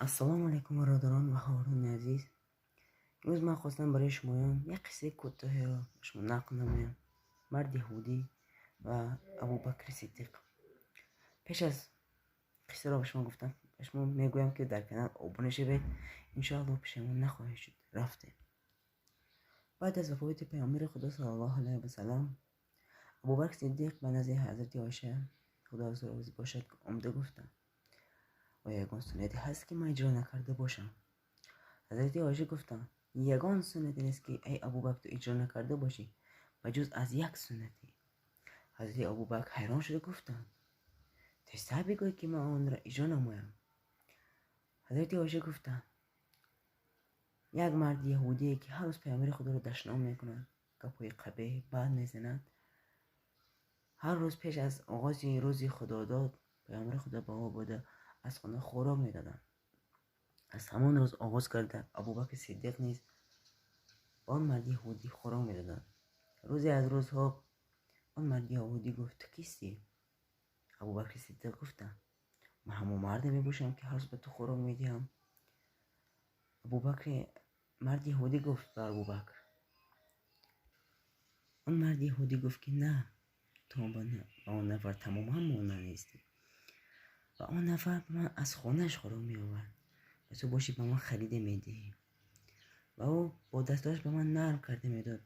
السلام علیکم برادران و خواهران عزیز. امروز من خواستم برای شما یک قصه کوتاهی را شما نقل نمایم. مرد یهودی و ابوبکر صدیق. پیش از قصه را به شما گفتم، به شما میگویم که در کانال ابونه شوید، انشاءالله پشیمون نخواهید شد. رفته بعد از وفات پیامبر خدا صلی الله علیه و سلم، ابوبکر صدیق به نزد حضرت عایشه خدا از راضی باشد آمده گفتند و یگان سنتی هست که من اجرا نکرده باشم. حضرت عایشه گفتند یگان سنتی نیست که ای ابوبکر تو اجرا نکرده باشی و جز از یک سنتی. حضرت ابوبکر حیران شده گفتند تسته بگوی که من آن را اجرا نمایم. حضرت عایشه گفتند یک مرد یهودی که هر روز پیامبر خدا را دشنام میکند، گپ‌های قبیح بد میزند، هر روز پیش از آغاز روز خداداد پیامبر خدا با او بوده از خانه خوراک میدادند. از همان روز آغاز کرده ابوبکر صدیق نیز با آن مرد یهودی خوراک میدادند. روزی از روزها آن مرد یهودی گفت تو کیستی؟ ابوبکر صدیق گفتند من همون مرد میباشم که هر روز به تو خوراک میدهم. مرد یهودی گفت به ابوبکر، آن مرد یهودی گفت که نه، تو با آن نفر تماما مانع نیستی و آن نفر به من از خانهش خوراک می آورد و تو باشی به من خریده میدهی و او با دستاش به من نرم کرده میداد،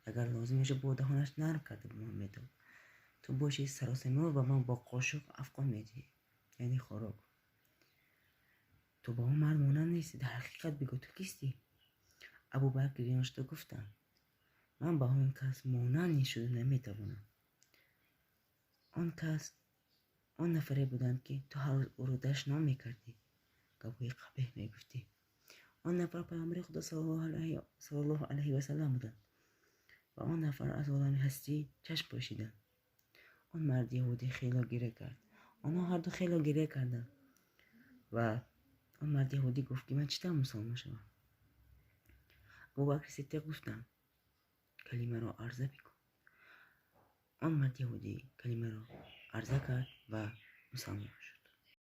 اگر لازم میشه با دهانش نرم کرده به من میداد. تو باشی سراسیمه به من با قاشق افغان میدهی، یعنی خوراک. تو با اون مرد مانند نیستی، در حقیقت بگو تو کیستی؟ ابوبکر گریان شده گفتند من با آن کس مانند شده نمیتوانم. آن نفری بودند که تو هر روز او رو دشنام میکردی، گپ‌های قبیح میگفتی. آن نفر پیامبر خدا صلی الله علیه و سلم بودند و آن نفر از عالم هستی چشم پوشیدند. آن مرد یهودی خیلی گریه کرد. آنها هر دو خیلی گریه کردند و آن مرد یهودی گفت که من چطور مسلمان شوم؟ ابوبکر صدیق گفتند کلمه را عرضه بکن. آن مرد یهودی کلمه را عرضه کرد و مسلمان شد.